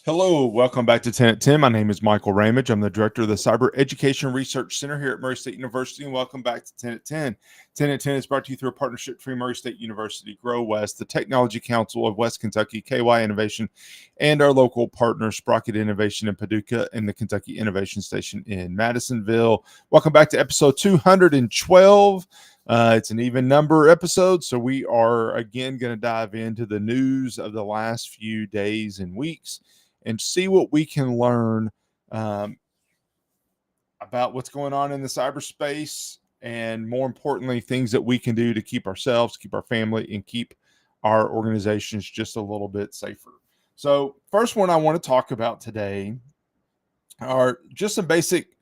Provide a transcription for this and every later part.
Hello, welcome back to 10 at 10. My name is Michael Ramage. I'm the director of the Cyber Education Research Center here at Murray State University, and welcome back to 10 at 10. 10 at 10 is brought to you through a partnership between Murray State University, Grow West, the Technology Council of West Kentucky, KY Innovation, and our local partner, Sprocket Innovation in Paducah, and the Kentucky Innovation Station in Madisonville. Welcome back to episode 212. It's an even number episode, so we are again going to dive into the news of the last few days and weeks and see what we can learn um, about what's going on in the cyberspace, and more importantly, things that we can do to keep ourselves, keep our family, and keep our organizations just a little bit safer. So, first one I want to talk about today are just some basic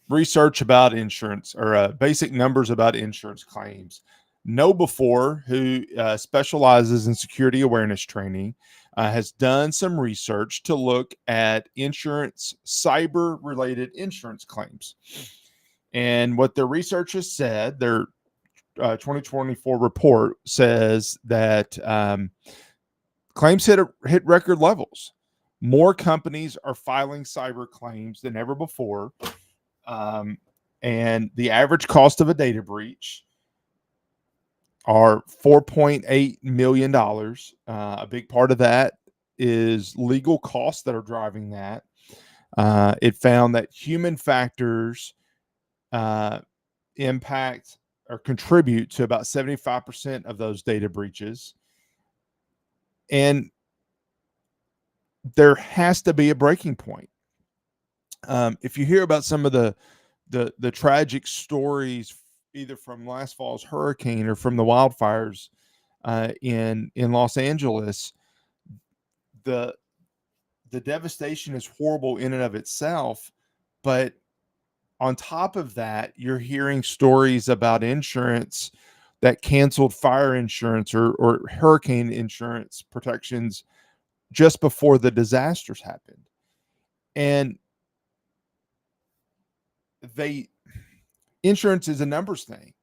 research about insurance, or basic numbers about insurance claims. KnowBe4, who specializes in security awareness training, has done some research to look at insurance, cyber related insurance claims. And what their research has said, their 2024 report says that claims hit record levels. More companies are filing cyber claims than ever before. And the average cost of a data breach are $4.8 million. A big part of that is legal costs that are driving that. It found that human factors impact or contribute to about 75% of those data breaches. And there has to be a breaking point. If you hear about some of the tragic stories, either from last fall's hurricane or from the wildfires in Los Angeles, the devastation is horrible in and of itself. But on top of that, you're hearing stories about insurance that canceled fire insurance or hurricane insurance protections just before the disasters happened. And insurance is a numbers thing.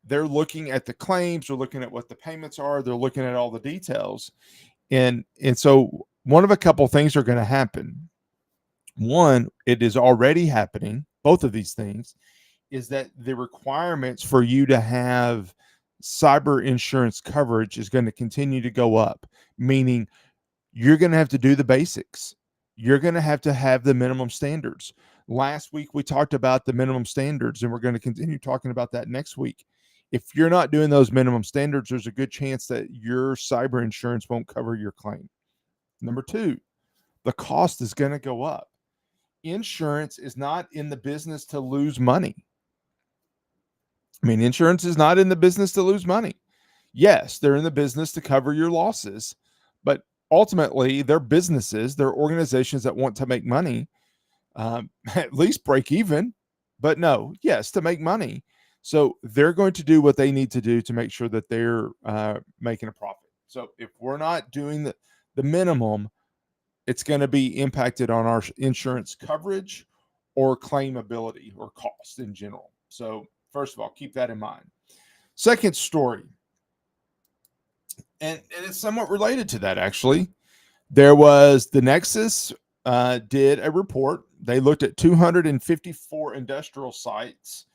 They're looking at the claims, they're looking at what the payments are, they're looking at all the details. And so one of a couple things are going to happen. One, it is already happening. Both of these things is that the requirements for you to have cyber insurance coverage is going to continue to go up, meaning you're going to have to do the basics. You're going to have the minimum standards. Last week, we talked about the minimum standards, and we're going to continue talking about that next week. If you're not doing those minimum standards, there's a good chance that your cyber insurance won't cover your claim. Number two, the cost is going to go up. Insurance is not in the business to lose money. I mean, insurance is not in the business to lose money. Yes, they're in the business to cover your losses, but ultimately, they're businesses, they're organizations that want to make money, at least break even, but no, yes, to make money. So they're going to do what they need to do to make sure that they're making a profit. So if we're not doing the minimum, it's going to be impacted on our insurance coverage or claimability or cost in general. So first of all, keep that in mind. Second story, and it's somewhat related to that, actually. There was the Nexus did a report. They looked at 254 industrial sites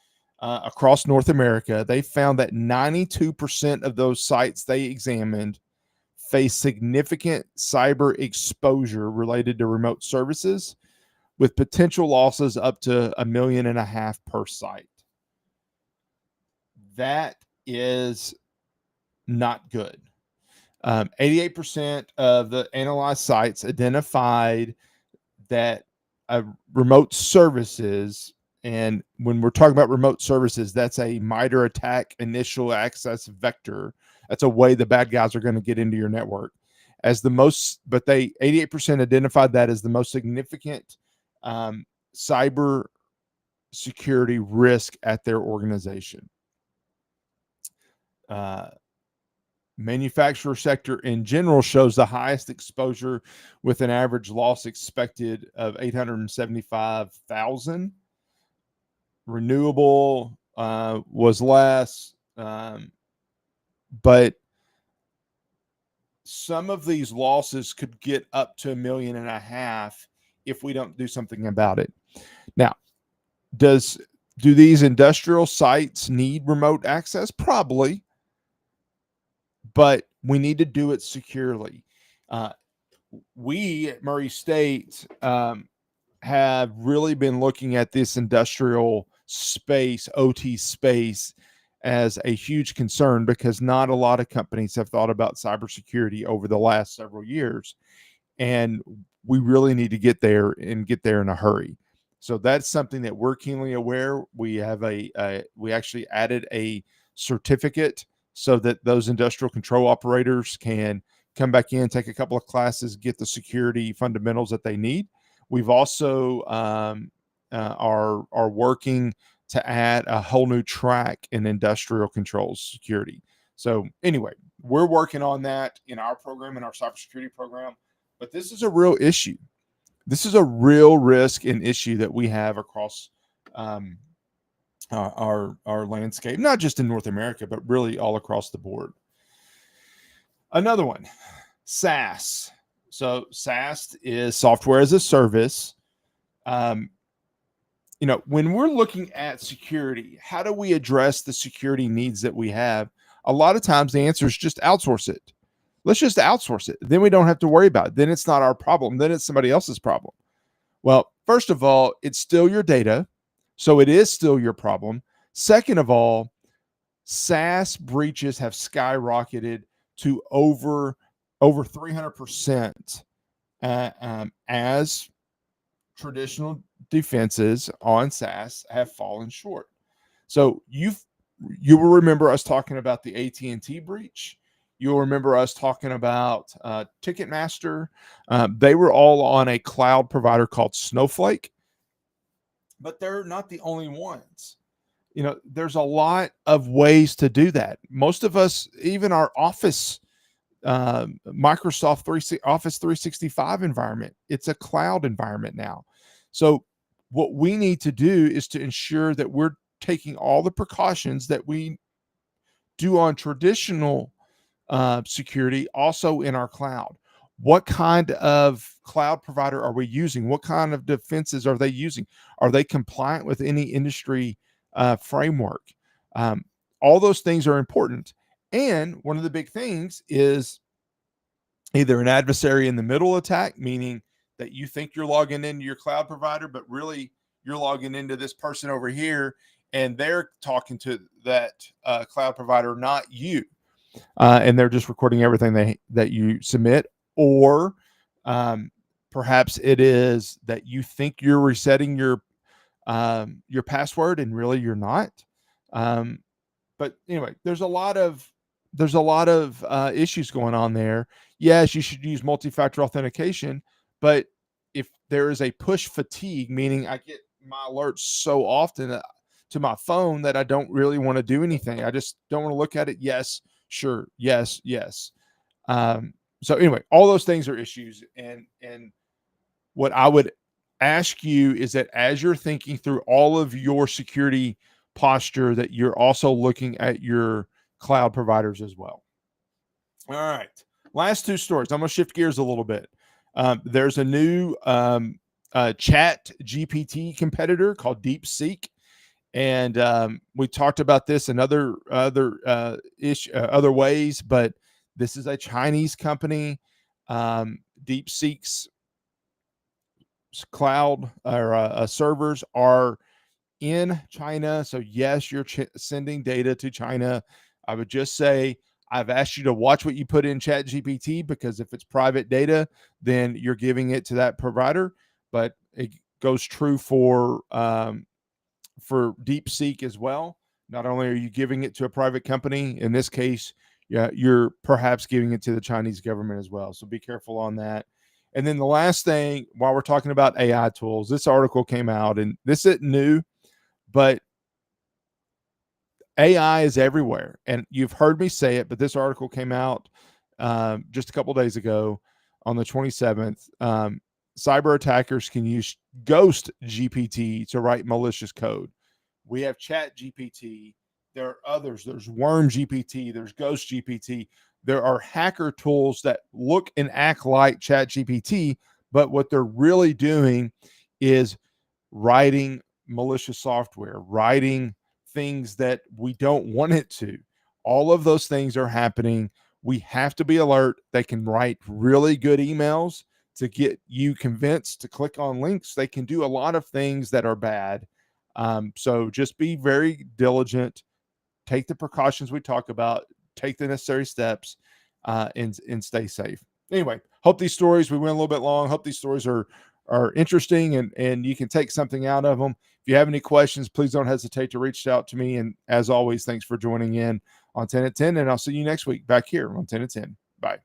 across North America. They found that 92% of those sites they examined face significant cyber exposure related to remote services, with potential losses up to $1.5 million per site. That is not good. 88% of the analyzed sites identified that remote services, and when we're talking about remote services, that's a MITRE ATT&CK initial access vector. That's a way the bad guys are going to get into your network. As the most, but they 88% identified that as the most significant cyber security risk at their organization. Manufacturer sector in general shows the highest exposure, with an average loss expected of 875,000. Renewable was less, but some of these losses could get up to 1.5 million if we don't do something about it. Now, do these industrial sites need remote access? Probably, but we need to do it securely. We at Murray State have really been looking at this industrial space, OT space, as a huge concern because not a lot of companies have thought about cybersecurity over the last several years. And we really need to get there and get there in a hurry. So that's something that we're keenly aware. We have we actually added a certificate so that those industrial control operators can come back in, take a couple of classes, get the security fundamentals that they need. We've also are working to add a whole new track in industrial controls security. So anyway, we're working on that in our program, in our cybersecurity program. But this is a real issue. This is a real risk and issue that we have across our landscape, not just in North America, but really all across the board. Another one, SaaS. So SaaS is software as a service. When we're looking at security, how do we address the security needs that we have? A lot of times the answer is just outsource it. Let's just outsource it. Then we don't have to worry about it. Then it's not our problem. Then it's somebody else's problem. Well, first of all, it's still your data. So it is still your problem. Second of all, SaaS breaches have skyrocketed to over 300% as traditional defenses on SaaS have fallen short. So you will remember us talking about the AT&T breach. You'll remember us talking about Ticketmaster. They were all on a cloud provider called Snowflake, but they're not the only ones. There's a lot of ways to do that. Most of us, even our Office, Microsoft Office 365 environment, it's a cloud environment now. So what we need to do is to ensure that we're taking all the precautions that we do on traditional security also in our cloud. What kind of cloud provider are we using? What kind of defenses are they using? Are they compliant with any industry framework? All those things are important. And one of the big things is either an adversary in the middle attack, meaning that you think you're logging into your cloud provider, but really you're logging into this person over here and they're talking to that cloud provider, not you. And they're just recording everything that you submit. Or perhaps it is that you think you're resetting your password and really you're not. But anyway, there's a lot of issues going on there. Yes, you should use multi-factor authentication, but if there is a push fatigue, meaning I get my alerts so often to my phone that I don't really want to do anything, I just don't want to look at it. Yes, sure, yes. So anyway, all those things are issues, and what I would ask you is that as you're thinking through all of your security posture, that you're also looking at your cloud providers as well. All right, last two stories. I'm going to shift gears a little bit. There's a new chat GPT competitor called DeepSeek. And we talked about this in other ways, but this is a Chinese company. DeepSeek's cloud or servers are in China. So yes, you're sending data to China. I would just say I've asked you to watch what you put in Chat GPT, because if it's private data, then you're giving it to that provider. But it goes true for DeepSeek as well. Not only are you giving it to a private company, in this case, you're perhaps giving it to the Chinese government as well. So be careful on that. And then the last thing, while we're talking about AI tools, this article came out, and this isn't new, but AI is everywhere. And you've heard me say it, but this article came out just a couple days ago on the 27th. Cyber attackers can use Ghost GPT to write malicious code. We have Chat GPT. There are others. There's Worm GPT. There's Ghost GPT. there are hacker tools that look and act like ChatGPT, but what they're really doing is writing malicious software, writing things that we don't want it to. All of those things are happening. We have to be alert. They can write really good emails to get you convinced to click on links. They can do a lot of things that are bad. So just be very diligent. Take the precautions we talk about. Take the necessary steps, and stay safe. Anyway, hope these stories, we went a little bit long. Hope these stories are interesting, and you can take something out of them. If you have any questions, please don't hesitate to reach out to me. And as always, thanks for joining in on 10 at 10. And I'll see you next week back here on 10 at 10. Bye.